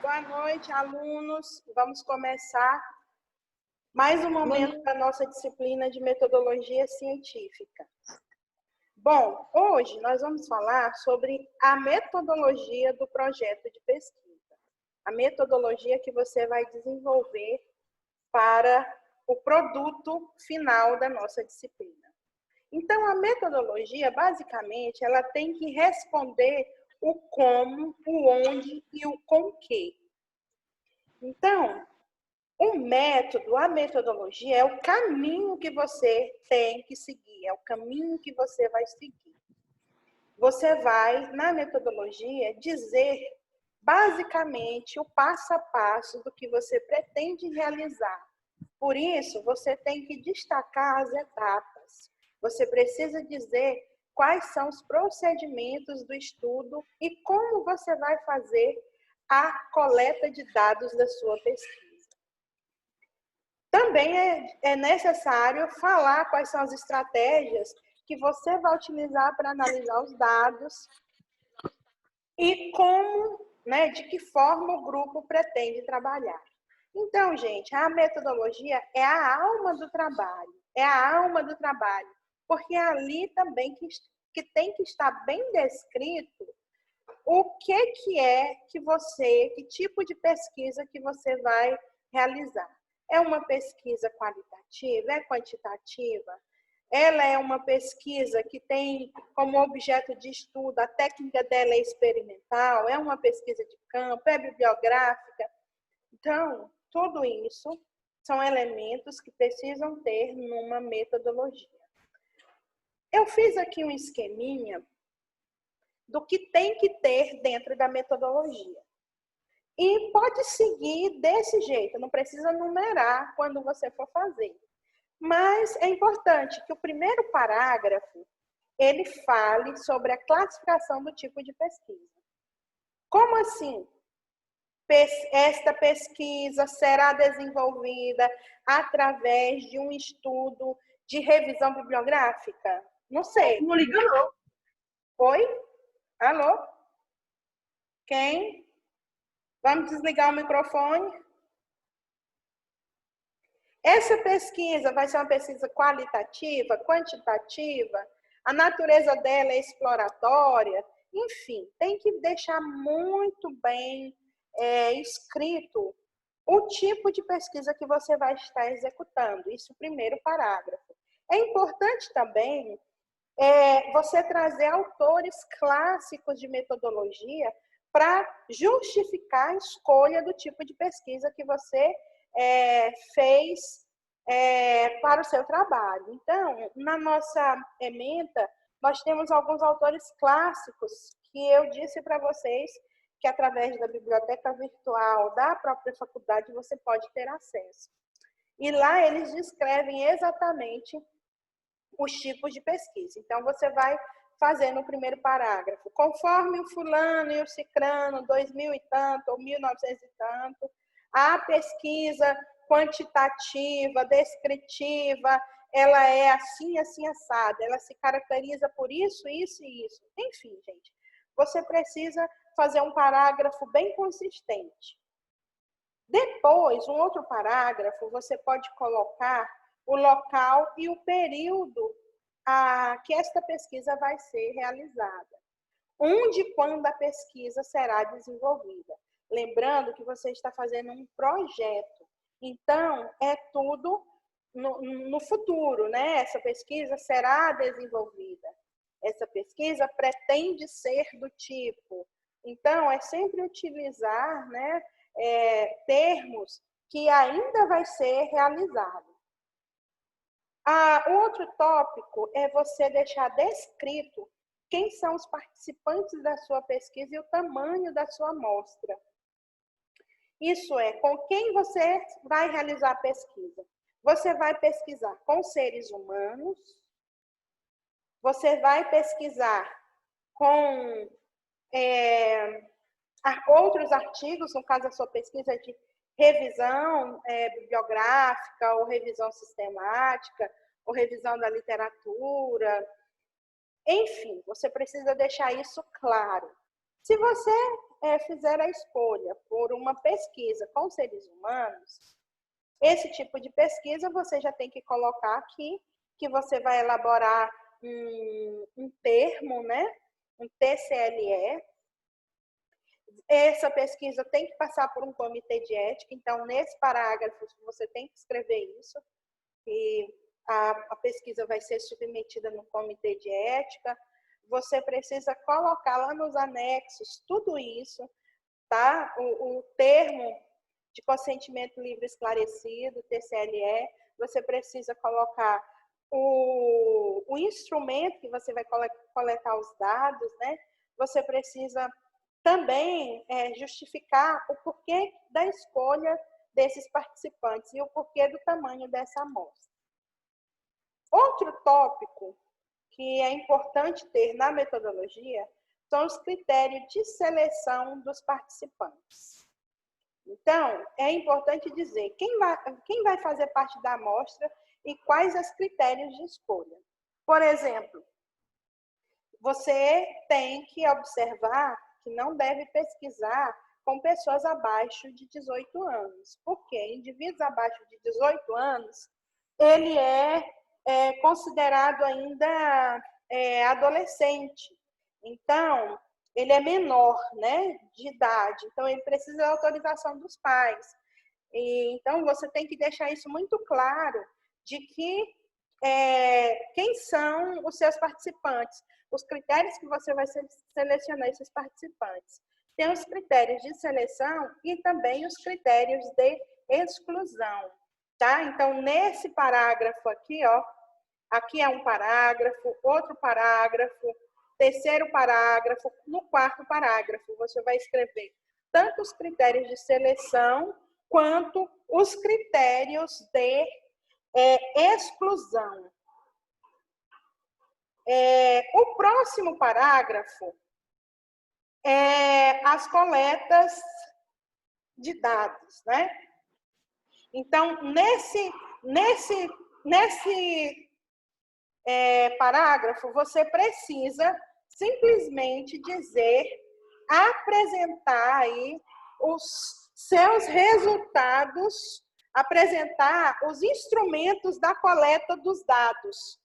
Boa noite, alunos. Vamos começar mais um momento da nossa disciplina de metodologia científica. Bom, hoje nós vamos falar sobre a metodologia do projeto de pesquisa. A metodologia que você vai desenvolver para o produto final da nossa disciplina. Então, a metodologia, basicamente, ela tem que responder o como, o onde e o com que. Então, o método, a metodologia é o caminho que você tem que seguir, é o caminho que você vai seguir. Você vai, na metodologia, dizer basicamente o passo a passo do que você pretende realizar. Por isso, você tem que destacar as etapas. Você precisa dizer quais são os procedimentos do estudo e como você vai fazer a coleta de dados da sua pesquisa. Também é necessário falar quais são as estratégias que você vai utilizar para analisar os dados e como, de que forma o grupo pretende trabalhar. Então, gente, a metodologia é a alma do trabalho, porque é ali também que tem que estar bem descrito o que é que tipo de pesquisa que você vai realizar. É uma pesquisa qualitativa? É quantitativa? Ela é uma pesquisa que tem como objeto de estudo, a técnica dela é experimental? É uma pesquisa de campo? É bibliográfica? Então, tudo isso são elementos que precisam ter numa metodologia. Eu fiz aqui um esqueminha do que tem que ter dentro da metodologia. E pode seguir desse jeito, não precisa numerar quando você for fazer. Mas é importante que o primeiro parágrafo, ele fale sobre a classificação do tipo de pesquisa. Como assim? Esta pesquisa será desenvolvida através de um estudo de revisão bibliográfica? Não sei. Não liga, não. Oi? Alô? Quem? Vamos desligar o microfone. Essa pesquisa vai ser uma pesquisa qualitativa, quantitativa, a natureza dela é exploratória, enfim, tem que deixar muito bem escrito o tipo de pesquisa que você vai estar executando, isso primeiro parágrafo. É importante também você trazer autores clássicos de metodologia para justificar a escolha do tipo de pesquisa que você fez para o seu trabalho. Então, na nossa ementa, nós temos alguns autores clássicos que eu disse para vocês que através da biblioteca virtual da própria faculdade você pode ter acesso. E lá eles descrevem exatamente os tipos de pesquisa. Então, você vai fazer no primeiro parágrafo, conforme o fulano e o cicrano, 2000 e tanto, ou 1900 e tanto, a pesquisa quantitativa, descritiva, ela é assim, assim, assada, ela se caracteriza por isso, isso e isso. Enfim, gente, você precisa fazer um parágrafo bem consistente. Depois, um outro parágrafo, você pode colocar o local e o período que esta pesquisa vai ser realizada. Onde e quando a pesquisa será desenvolvida. Lembrando que você está fazendo um projeto. Então, é tudo no futuro, né? Essa pesquisa será desenvolvida. Essa pesquisa pretende ser do tipo. Então, é sempre utilizar, termos que ainda vai ser realizado. Outro tópico é você deixar descrito quem são os participantes da sua pesquisa e o tamanho da sua amostra. Isso é, com quem você vai realizar a pesquisa. Você vai pesquisar com seres humanos, você vai pesquisar com outros artigos, no caso da sua pesquisa de revisão bibliográfica ou revisão sistemática, ou revisão da literatura. Enfim, você precisa deixar isso claro. Se você fizer a escolha por uma pesquisa com seres humanos, esse tipo de pesquisa você já tem que colocar aqui, que você vai elaborar um termo, né? Um TCLE. Essa pesquisa tem que passar por um comitê de ética, então, nesse parágrafo, você tem que escrever isso, e a pesquisa vai ser submetida no comitê de ética. Você precisa colocar lá nos anexos tudo isso, tá? O termo de consentimento livre esclarecido, TCLE, você precisa colocar o instrumento que você vai coletar os dados, né? Você precisa também justificar o porquê da escolha desses participantes e o porquê do tamanho dessa amostra. Outro tópico que é importante ter na metodologia são os critérios de seleção dos participantes. Então, é importante dizer quem vai fazer parte da amostra e quais os critérios de escolha. Por exemplo, você tem que observar que não deve pesquisar com pessoas abaixo de 18 anos. Porque indivíduos abaixo de 18 anos, ele é considerado ainda adolescente. Então, ele é menor, né, de idade. Então, ele precisa da autorização dos pais. Então, você tem que deixar isso muito claro de que quem são os seus participantes, os critérios que você vai selecionar esses participantes. Tem os critérios de seleção e também os critérios de exclusão, tá? Então, nesse parágrafo aqui, ó, aqui é um parágrafo, outro parágrafo, terceiro parágrafo, no quarto parágrafo, você vai escrever tanto os critérios de seleção quanto os critérios de exclusão. O próximo parágrafo é as coletas de dados, né? Então, nesse parágrafo, você precisa simplesmente apresentar aí os seus resultados, apresentar os instrumentos da coleta dos dados.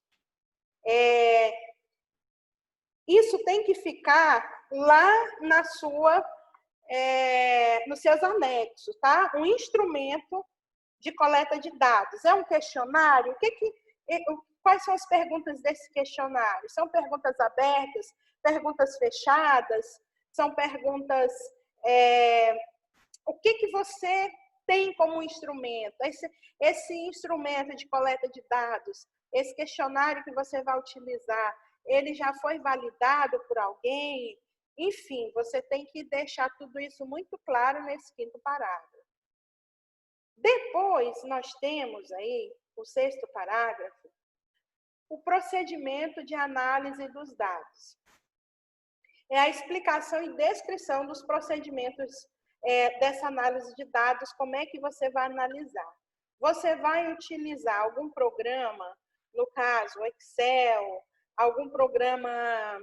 Isso tem que ficar lá nos seus anexos, tá? Um instrumento de coleta de dados. É um questionário? Quais são as perguntas desse questionário? São perguntas abertas, perguntas fechadas? São perguntas... o que você tem como instrumento? Esse instrumento de coleta de dados, esse questionário que você vai utilizar, ele já foi validado por alguém? Enfim, você tem que deixar tudo isso muito claro nesse quinto parágrafo. Depois, nós temos aí, o sexto parágrafo, o procedimento de análise dos dados. É a explicação e descrição dos procedimentos dessa análise de dados, como é que você vai analisar. Você vai utilizar algum programa, no caso, Excel, algum programa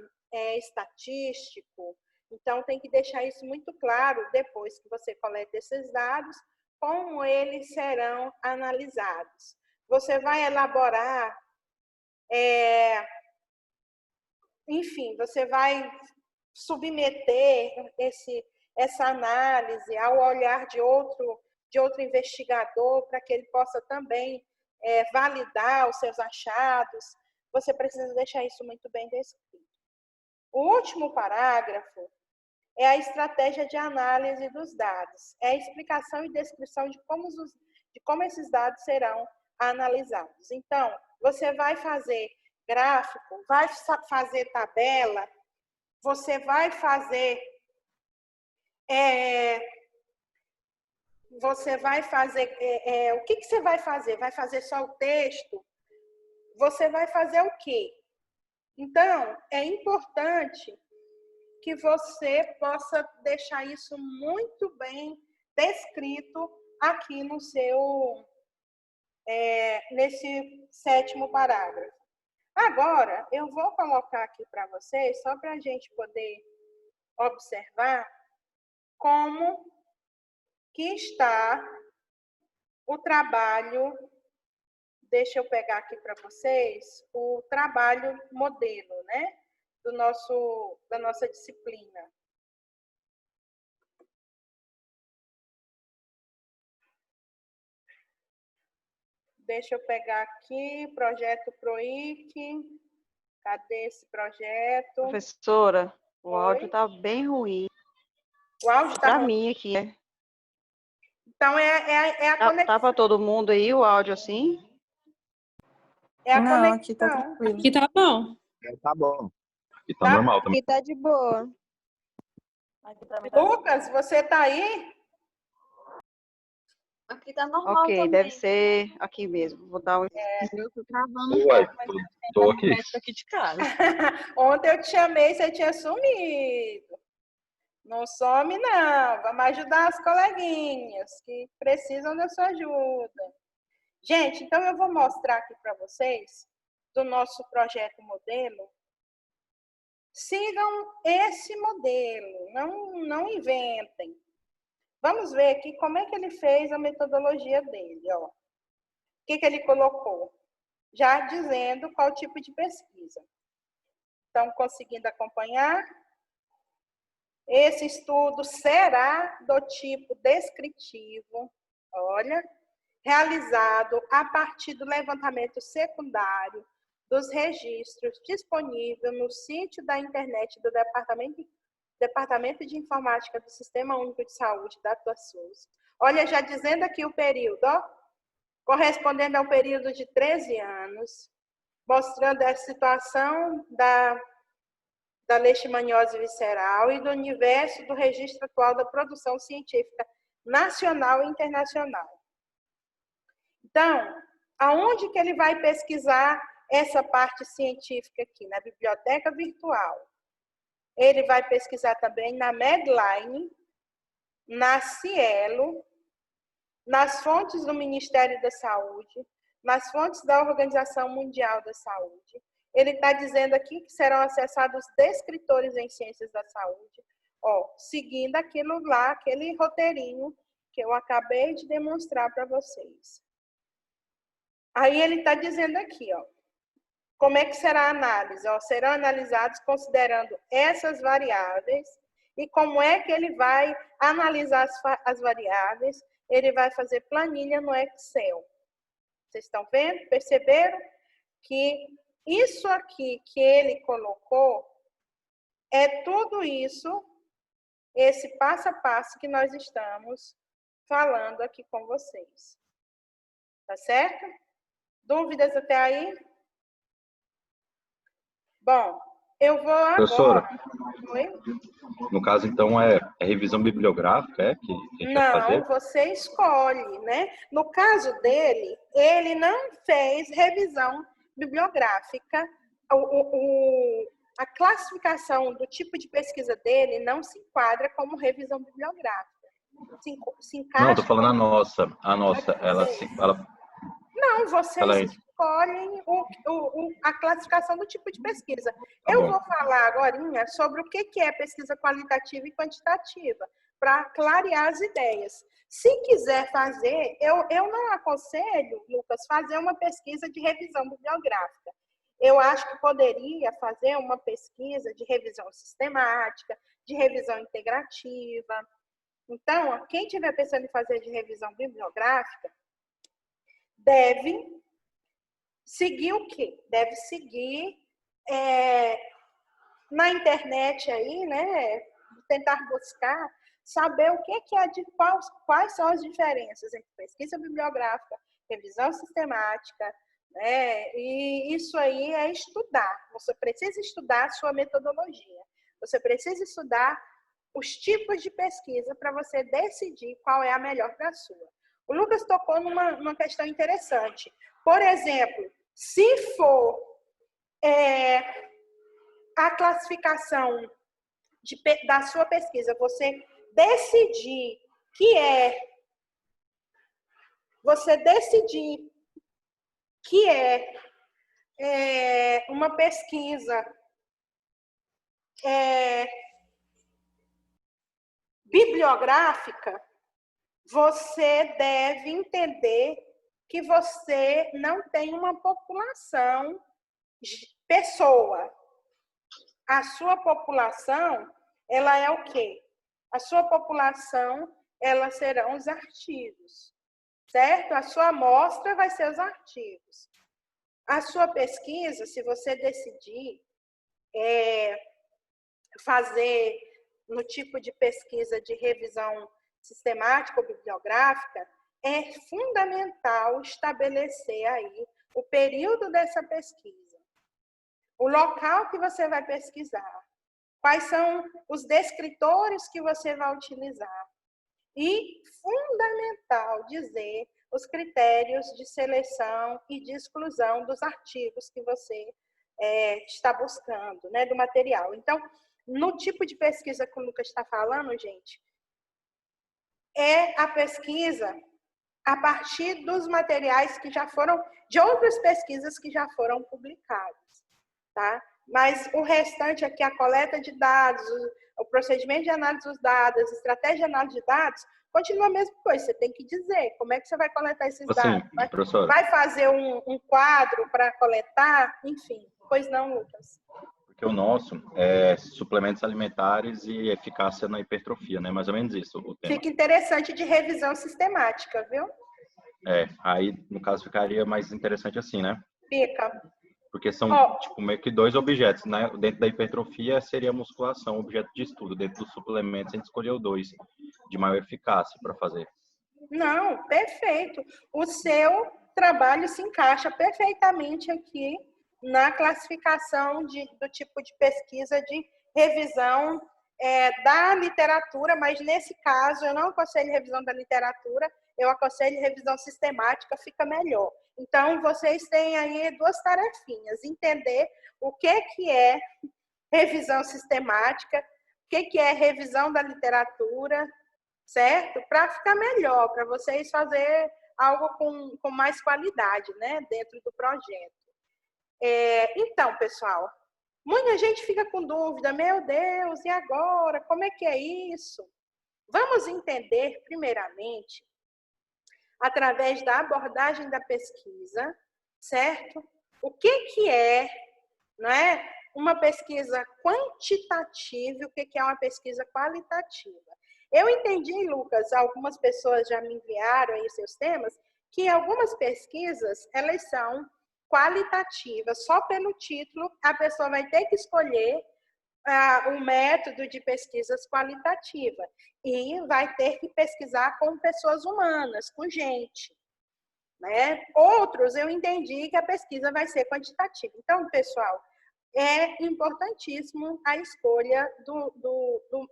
estatístico. Então, tem que deixar isso muito claro depois que você coleta esses dados, como eles serão analisados. Você vai elaborar, enfim, você vai submeter essa análise ao olhar de outro investigador, para que ele possa também validar os seus achados. Você precisa deixar isso muito bem descrito. O último parágrafo é a estratégia de análise dos dados. É a explicação e descrição de como esses dados serão analisados. Então, você vai fazer gráfico, vai fazer tabela, você vai fazer... o que você vai fazer? Vai fazer só o texto? Você vai fazer o quê? Então, é importante que você possa deixar isso muito bem descrito aqui no nesse sétimo parágrafo. Agora, eu vou colocar aqui para vocês, só para a gente poder observar como que está o trabalho. Deixa eu pegar aqui para vocês o trabalho modelo, né? Da nossa disciplina. Deixa eu pegar aqui, projeto PROIC. Cadê esse projeto? Professora, o Oi? áudio está bem ruim. O áudio está Para ruim? mim aqui, né? Então, é a conexão. Tá para todo mundo aí o áudio assim? É a Não, conexão. aqui tá tranquilo. Aqui tá bom. Tá bom. Aqui tá Tá? normal também. Aqui tá de boa. Lucas, você tá aí? Aqui tá normal Ok, também. deve ser aqui mesmo. Vou dar um... Eu tô travando um Uai, pouco, mas tô aqui. aqui de casa. Ontem eu te chamei, você tinha sumido. Não some, não. Vamos ajudar as coleguinhas que precisam da sua ajuda. Gente, então eu vou mostrar aqui para vocês do nosso projeto modelo. Sigam esse modelo, não inventem. Vamos ver aqui como é que ele fez a metodologia dele. Ó. O que ele colocou? Já dizendo qual tipo de pesquisa. Estão conseguindo acompanhar? Esse estudo será do tipo descritivo, olha, realizado a partir do levantamento secundário dos registros disponível no sítio da internet do Departamento de Informática do Sistema Único de Saúde da DataSUS. Olha, já dizendo aqui o período, ó, correspondendo ao período de 13 anos, mostrando a situação da leishmaniose visceral e do universo do registro atual da produção científica nacional e internacional. Então, aonde que ele vai pesquisar essa parte científica aqui? Na biblioteca virtual. Ele vai pesquisar também na Medline, na Cielo, nas fontes do Ministério da Saúde, nas fontes da Organização Mundial da Saúde. Ele está dizendo aqui que serão acessados descritores em ciências da saúde, ó, seguindo aquilo lá, aquele roteirinho que eu acabei de demonstrar para vocês. Aí ele está dizendo aqui, ó, como é que será a análise? Ó, serão analisados considerando essas variáveis e como é que ele vai analisar as variáveis. Ele vai fazer planilha no Excel. Vocês estão vendo? Perceberam que isso aqui que ele colocou é tudo isso, esse passo a passo que nós estamos falando aqui com vocês. Tá certo? Dúvidas até aí? Bom, eu vou agora... Professora, Oi? no caso, então, é revisão bibliográfica, que a gente vai fazer? Não, você escolhe, né? No caso dele, ele não fez revisão bibliográfica. A classificação do tipo de pesquisa dele não se enquadra como revisão bibliográfica. Se encaixa... Não, estou falando a nossa, ela... Não, vocês ela... escolhem a classificação do tipo de pesquisa. Tá eu bom. vou falar agora sobre o que é pesquisa qualitativa e quantitativa, para clarear as ideias. Se quiser fazer, eu não aconselho, Lucas, fazer uma pesquisa de revisão bibliográfica. Eu acho que poderia fazer uma pesquisa de revisão sistemática, de revisão integrativa. Então, quem estiver pensando em fazer de revisão bibliográfica, deve seguir o quê? Deve seguir na internet aí, né? Tentar buscar, saber o que é quais são as diferenças entre pesquisa bibliográfica, revisão sistemática, né? E isso aí é estudar. Você precisa estudar a sua metodologia. Você precisa estudar os tipos de pesquisa para você decidir qual é a melhor para a sua. O Lucas tocou numa questão interessante. Por exemplo, se for a classificação da sua pesquisa, você decidir que é uma pesquisa bibliográfica, você deve entender que você não tem uma população, pessoa. A sua população, ela é o quê? A sua população, elas serão os artigos, certo? A sua amostra vai ser os artigos. A sua pesquisa, se você decidir fazer no tipo de pesquisa de revisão sistemática ou bibliográfica, é fundamental estabelecer aí o período dessa pesquisa, o local que você vai pesquisar, quais são os descritores que você vai utilizar e, fundamental, dizer os critérios de seleção e de exclusão dos artigos que você está buscando, né, do material. Então, no tipo de pesquisa que o Lucas está falando, gente, é a pesquisa a partir dos materiais que já foram, de outras pesquisas que já foram publicadas, tá? Mas o restante aqui, a coleta de dados, o procedimento de análise dos dados, a estratégia de análise de dados, continua a mesma coisa. Você tem que dizer como é que você vai coletar esses dados. Vai fazer um quadro para coletar? Enfim, pois não, Lucas? Porque o nosso é suplementos alimentares e eficácia na hipertrofia, né? Mais ou menos isso o tema. Fica interessante de revisão sistemática, viu? Aí no caso ficaria mais interessante assim, né? Fica. Porque são tipo, meio que dois objetos, né? Dentro da hipertrofia seria a musculação, objeto de estudo. Dentro dos suplementos a gente escolheu dois de maior eficácia para fazer. Não, perfeito. O seu trabalho se encaixa perfeitamente aqui na classificação do tipo de pesquisa de revisão da literatura, mas nesse caso eu não aconselho revisão da literatura, eu aconselho revisão sistemática, fica melhor. Então, vocês têm aí duas tarefinhas, entender o que é revisão sistemática, o que é revisão da literatura, certo? Para ficar melhor, para vocês fazerem algo com mais qualidade, né, dentro do projeto. Então, pessoal, muita gente fica com dúvida, meu Deus, e agora? Como é que é isso? Vamos entender, primeiramente, através da abordagem da pesquisa, certo? O que é, não é, uma pesquisa quantitativa e o que é uma pesquisa qualitativa. Eu entendi, Lucas, algumas pessoas já me enviaram aí seus temas, que algumas pesquisas, elas são qualitativas, só pelo título a pessoa vai ter que escolher um método de pesquisas qualitativa e vai ter que pesquisar com pessoas humanas, com gente, né? Outros, eu entendi que a pesquisa vai ser quantitativa. Então, pessoal, é importantíssimo a escolha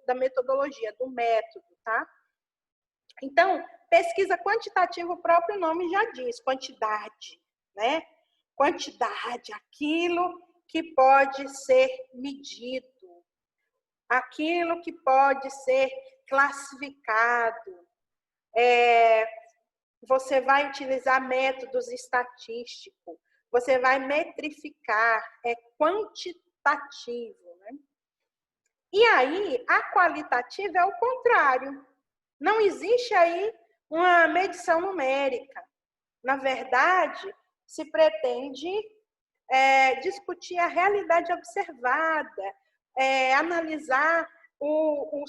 da metodologia, do método, tá? Então, pesquisa quantitativa, o próprio nome já diz, quantidade, né? Quantidade, aquilo que pode ser medido, aquilo que pode ser classificado. Você vai utilizar métodos estatísticos, você vai metrificar, é quantitativo, né? E aí, a qualitativa é o contrário. Não existe aí uma medição numérica. Na verdade, se pretende discutir a realidade observada, analisar o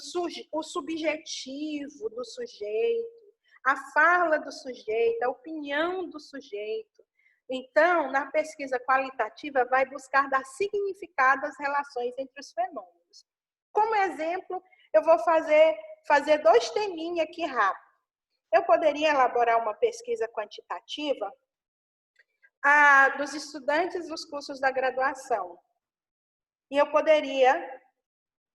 subjetivo do sujeito, a fala do sujeito, a opinião do sujeito. Então, na pesquisa qualitativa, vai buscar dar significado às relações entre os fenômenos. Como exemplo, eu vou fazer dois teminhas aqui rápido. Eu poderia elaborar uma pesquisa quantitativa dos estudantes dos cursos da graduação. E eu poderia,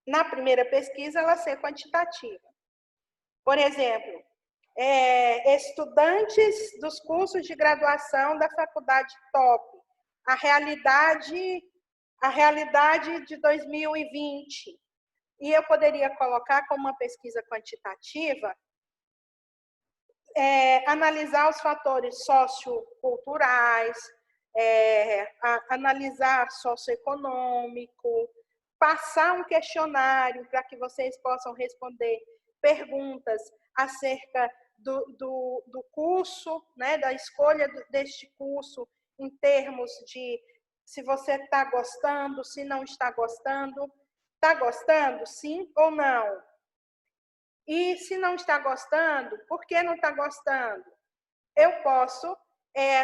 na primeira pesquisa, ela ser quantitativa. Por exemplo, estudantes dos cursos de graduação da faculdade top, a realidade de 2020. E eu poderia colocar como uma pesquisa quantitativa, analisar os fatores socioculturais, analisar socioeconômico, passar um questionário para que vocês possam responder perguntas acerca do curso, né, da escolha deste curso, em termos de se você está gostando, se não está gostando. Está gostando, sim ou não? E se não está gostando, por que não está gostando? Eu posso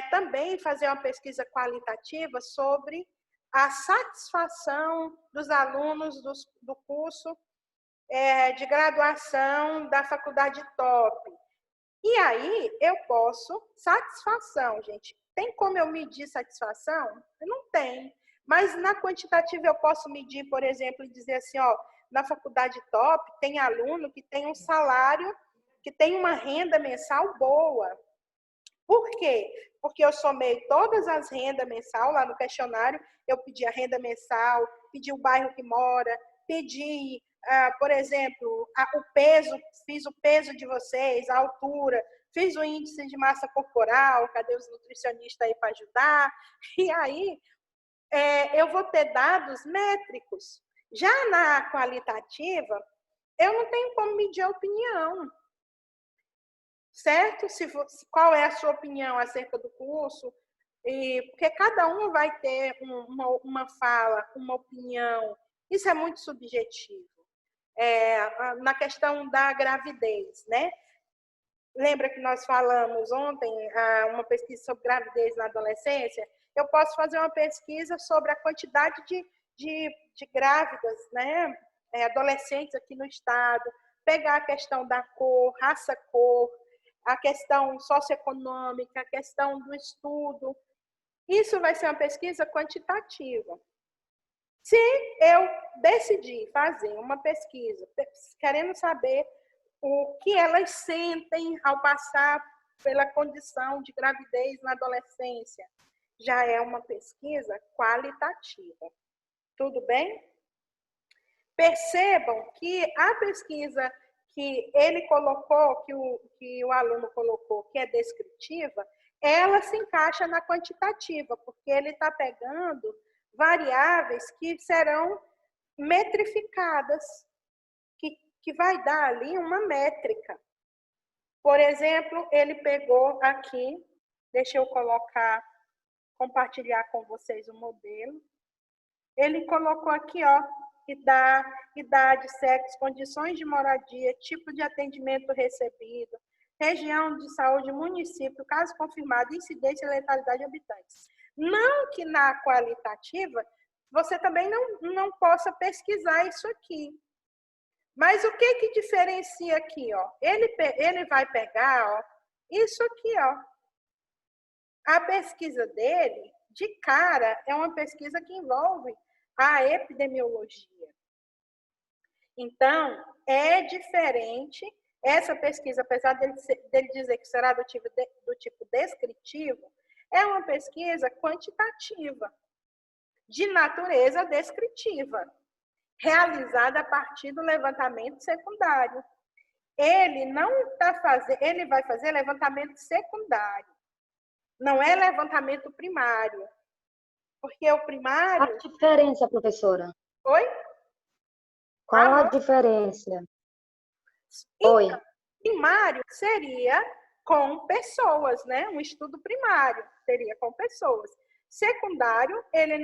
também fazer uma pesquisa qualitativa sobre a satisfação dos alunos do curso de graduação da faculdade top. E aí eu posso, satisfação, gente. Tem como eu medir satisfação? Não tem. Mas na quantitativa eu posso medir, por exemplo, e dizer assim, ó, na faculdade top tem aluno que tem um salário, que tem uma renda mensal boa. Por quê? Porque eu somei todas as rendas mensal lá no questionário, eu pedi a renda mensal, pedi o bairro que mora, pedi, por exemplo, o peso, fiz o peso de vocês, a altura, fiz o índice de massa corporal, cadê os nutricionistas aí para ajudar? E aí eu vou ter dados métricos. Já na qualitativa, eu não tenho como medir a opinião. Certo? Qual é a sua opinião acerca do curso? Porque cada um vai ter uma fala, uma opinião. Isso é muito subjetivo. Na questão da gravidez, né? Lembra que nós falamos ontem uma pesquisa sobre gravidez na adolescência? Eu posso fazer uma pesquisa sobre a quantidade de grávidas, né? Adolescentes aqui no estado, pegar a questão da cor, raça-cor, a questão socioeconômica, a questão do estudo. Isso vai ser uma pesquisa quantitativa. Se eu decidir fazer uma pesquisa querendo saber o que elas sentem ao passar pela condição de gravidez na adolescência, já é uma pesquisa qualitativa. Tudo bem? Percebam que a pesquisa que ele colocou, que o aluno colocou, que é descritiva, ela se encaixa na quantitativa, porque ele está pegando variáveis que serão metrificadas, que vai dar ali uma métrica. Por exemplo, ele pegou aqui, deixa eu compartilhar com vocês o modelo. Ele colocou aqui, ó, idade, sexo, condições de moradia, tipo de atendimento recebido, região de saúde, município, caso confirmado, incidência e letalidade de habitantes. Não que na qualitativa você também não possa pesquisar isso aqui. Mas o que diferencia aqui, ó? Ele vai pegar, ó, isso aqui, ó. A pesquisa dele, de cara, é uma pesquisa que envolve a epidemiologia. Então, é diferente. Essa pesquisa, apesar dele dizer que será do tipo descritivo, é uma pesquisa quantitativa, de natureza descritiva, realizada a partir do levantamento secundário. Ele vai fazer levantamento secundário, não é levantamento primário. Porque o primário... Qual a diferença, professora? Oi? Qual a diferença? Então, Oi. Primário seria com pessoas, né? Um estudo primário seria com pessoas. Secundário, ele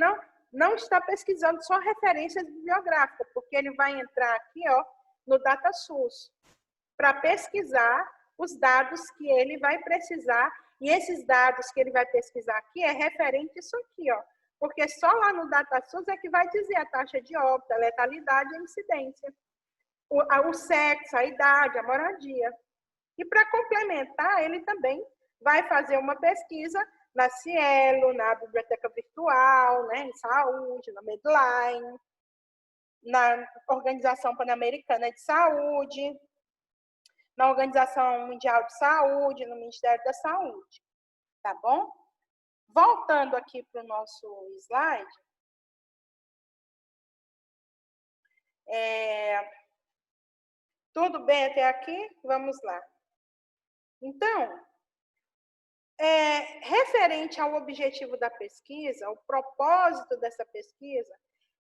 não está pesquisando só referências bibliográficas, porque ele vai entrar aqui, ó, no DataSUS, para pesquisar os dados que ele vai precisar, e esses dados que ele vai pesquisar aqui é referente a isso aqui, ó, porque só lá no DataSUS é que vai dizer a taxa de óbito, a letalidade e a incidência, o sexo, a idade, a moradia. E para complementar, ele também vai fazer uma pesquisa na Cielo, na Biblioteca Virtual, né, em saúde, na Medline, na Organização Pan-Americana de Saúde, na Organização Mundial de Saúde, no Ministério da Saúde. Tá bom? Voltando aqui para o nosso slide. Tudo bem até aqui? Vamos lá. Então, referente ao objetivo da pesquisa, o propósito dessa pesquisa,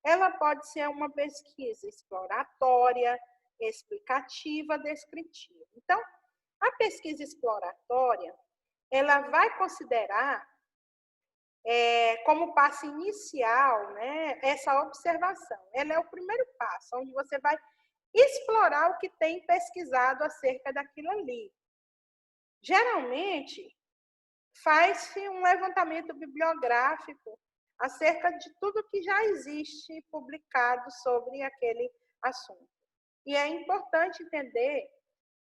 ela pode ser uma pesquisa exploratória, explicativa, descritiva. Então, a pesquisa exploratória, ela vai considerar como passo inicial, né, essa observação. Ela é o primeiro passo, onde você vai explorar o que tem pesquisado acerca daquilo ali. Geralmente, faz-se um levantamento bibliográfico acerca de tudo que já existe publicado sobre aquele assunto. E é importante entender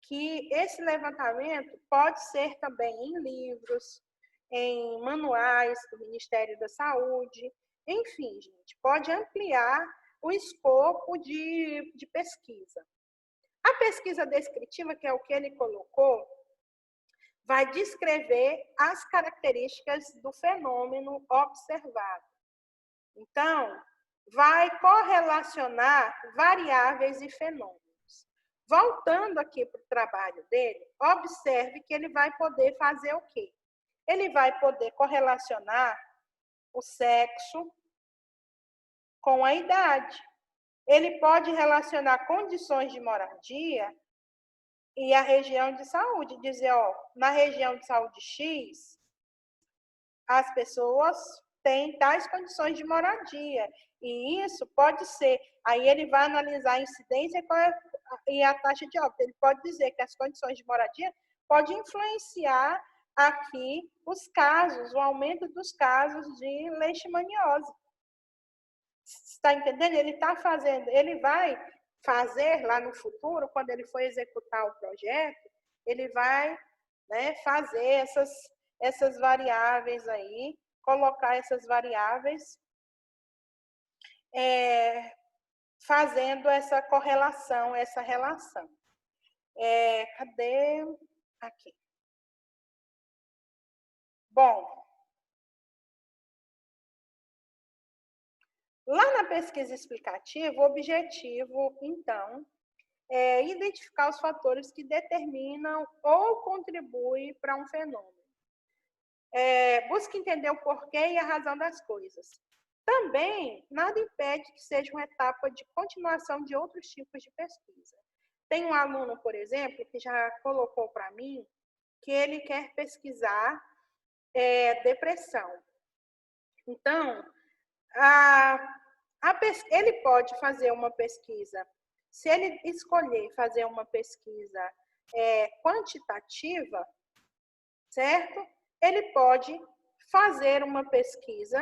que esse levantamento pode ser também em livros, em manuais do Ministério da Saúde, enfim, gente, pode ampliar o escopo de pesquisa. A pesquisa descritiva, que é o que ele colocou, vai descrever as características do fenômeno observado. Então, vai correlacionar variáveis e fenômenos. Voltando aqui para o trabalho dele, observe que ele vai poder fazer o quê? Ele vai poder correlacionar o sexo com a idade. Ele pode relacionar condições de moradia e a região de saúde. Dizer, ó, na região de saúde X, as pessoas têm tais condições de moradia. E isso pode ser, aí ele vai analisar a incidência e a taxa de óbito. Ele pode dizer que as condições de moradia podem influenciar aqui os casos, o aumento dos casos de leishmaniose. Está entendendo? Ele vai fazer lá no futuro, quando ele for executar o projeto, ele vai, né, fazer essas variáveis aí, colocar essas variáveis, fazendo essa correlação, essa relação. Cadê? Aqui. Bom, lá na pesquisa explicativa, o objetivo, então, é identificar os fatores que determinam ou contribuem para um fenômeno. Busque entender o porquê e a razão das coisas. Também, nada impede que seja uma etapa de continuação de outros tipos de pesquisa. Tem um aluno, por exemplo, que já colocou para mim que ele quer pesquisar depressão. Então, ele pode fazer uma pesquisa, se ele escolher fazer uma pesquisa quantitativa, certo? Ele pode fazer uma pesquisa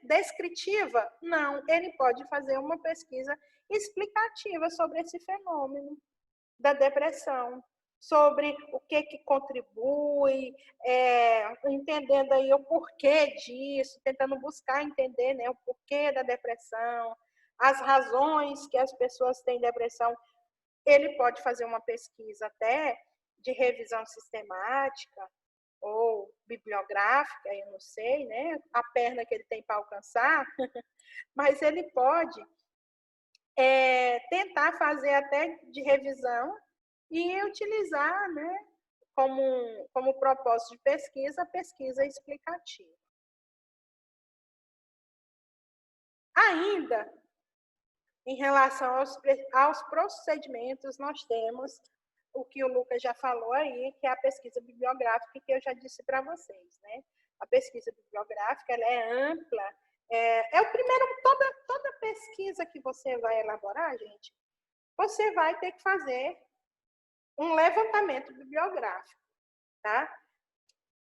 descritiva? Não, ele pode fazer uma pesquisa explicativa sobre esse fenômeno da depressão, sobre o que contribui, entendendo aí o porquê disso, tentando buscar entender, né, o porquê da depressão, as razões que as pessoas têm depressão. Ele pode fazer uma pesquisa até de revisão sistemática ou bibliográfica, eu não sei, né, a perna que ele tem para alcançar, mas ele pode tentar fazer até de revisão e utilizar, né, como propósito de pesquisa, a pesquisa explicativa. Ainda, em relação aos procedimentos, nós temos o que o Lucas já falou aí, que é a pesquisa bibliográfica, que eu já disse para vocês, né? A pesquisa bibliográfica, ela é ampla, o primeiro, toda pesquisa que você vai elaborar, gente, você vai ter que fazer um levantamento bibliográfico, tá?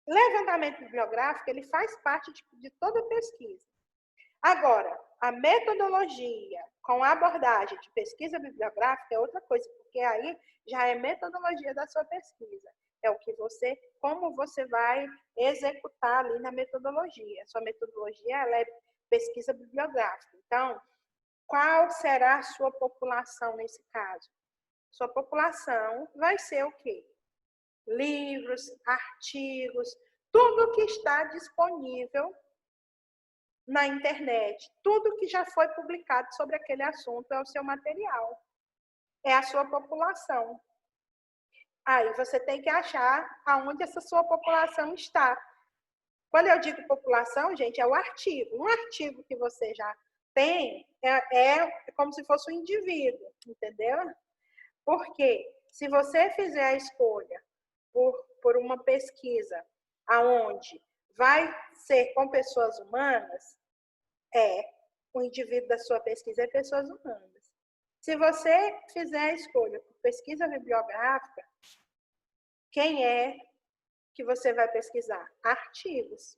Levantamento bibliográfico, ele faz parte de toda pesquisa. Agora, a metodologia com a abordagem de pesquisa bibliográfica é outra coisa, porque aí já é metodologia da sua pesquisa. É como você vai executar ali na metodologia. A sua metodologia, ela é pesquisa bibliográfica. Então, qual será a sua população nesse caso? Sua população vai ser o quê? Livros, artigos, tudo que está disponível na internet, tudo que já foi publicado sobre aquele assunto é o seu material, é a sua população. Aí você tem que achar aonde essa sua população está. Quando eu digo população, gente, é o artigo. Um artigo que você já é como se fosse um indivíduo, entendeu? Porque se você fizer a escolha por uma pesquisa aonde vai ser com pessoas humanas, o indivíduo da sua pesquisa é pessoas humanas. Se você fizer a escolha por pesquisa bibliográfica, quem é que você vai pesquisar? Artigos.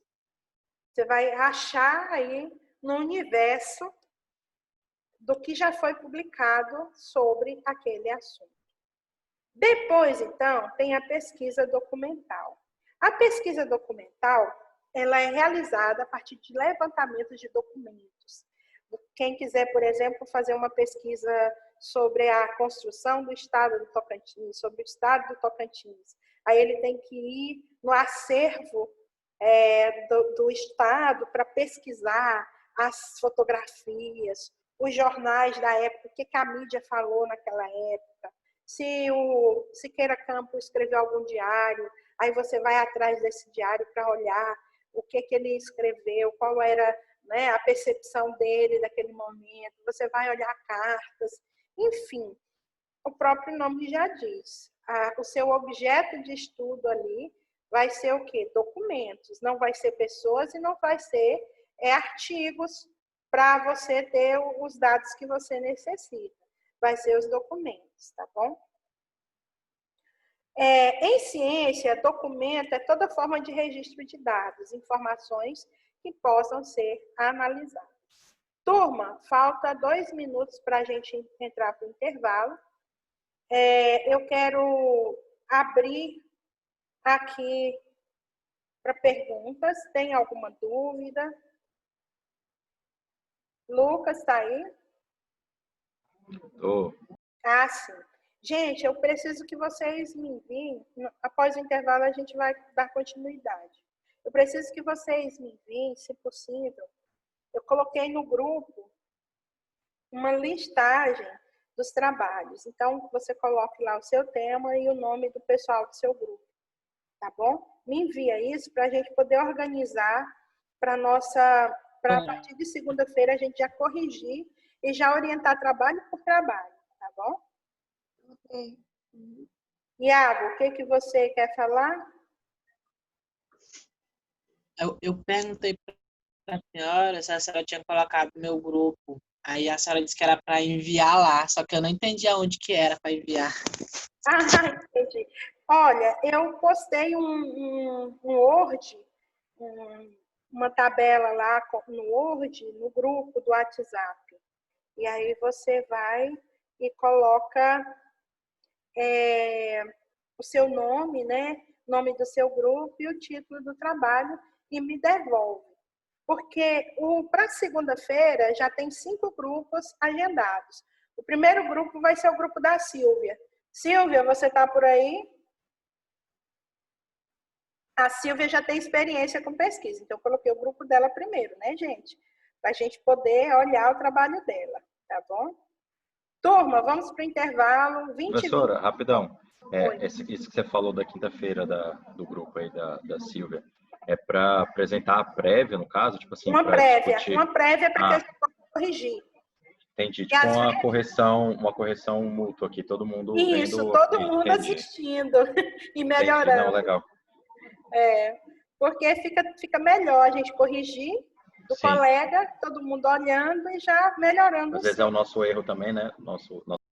Você vai achar aí no universo do que já foi publicado sobre aquele assunto. Depois, então, tem a pesquisa documental. A pesquisa documental, ela é realizada a partir de levantamentos de documentos. Quem quiser, por exemplo, fazer uma pesquisa sobre a construção do estado do Tocantins, sobre o estado do Tocantins, aí ele tem que ir no acervo do estado para pesquisar as fotografias, os jornais da época, o que a mídia falou naquela época. Se o Siqueira Campos escreveu algum diário, aí você vai atrás desse diário para olhar o que ele escreveu, qual era, né, a percepção dele daquele momento. Você vai olhar cartas, enfim, o próprio nome já diz. O seu objeto de estudo ali vai ser o quê? Documentos. Não vai ser pessoas e não vai ser artigos para você ter os dados que você necessita. Vai ser os documentos, tá bom? Em ciência, documento é toda forma de registro de dados, informações que possam ser analisadas. Turma, falta 2 minutos para a gente entrar para o intervalo. Eu quero abrir aqui para perguntas. Tem alguma dúvida? Lucas, está aí? Tô. Ah, sim. Gente, eu preciso que vocês me enviem, após o intervalo a gente vai dar continuidade. Eu preciso que vocês me enviem, se possível. Eu coloquei no grupo uma listagem dos trabalhos. Então, você coloque lá o seu tema e o nome do pessoal do seu grupo, tá bom? Me envia isso para a gente poder organizar para a partir de segunda-feira a gente já corrigir e já orientar trabalho por trabalho, tá bom? Ok. Iago, o que você quer falar? Eu perguntei para a senhora se a senhora tinha colocado no meu grupo. Aí a senhora disse que era para enviar lá, só que eu não entendi aonde que era para enviar. Ah, entendi. Olha, eu postei um Word, uma tabela lá no Word, no grupo do WhatsApp. E aí você vai e coloca o seu nome, né? Nome do seu grupo e o título do trabalho e me devolve. Porque para segunda-feira já tem 5 grupos agendados. O primeiro grupo vai ser o grupo da Silvia. Silvia, você está por aí? A Silvia já tem experiência com pesquisa, então eu coloquei o grupo dela primeiro, né, gente? Para a gente poder olhar o trabalho dela, tá bom? Turma, vamos para o intervalo. 20 Professora, minutos. rapidão. Isso que você falou da quinta-feira do grupo aí da Silvia, é para apresentar a prévia, no caso? Tipo assim, Uma prévia para que a gente possa corrigir. Entendi. Tipo uma correção mútua aqui, todo mundo Isso, vendo. todo mundo assistindo e melhorando. Entendi. Não, legal. Porque fica melhor a gente corrigir do Sim. colega, todo mundo olhando e já melhorando. Às vezes é o nosso erro também, né? Nosso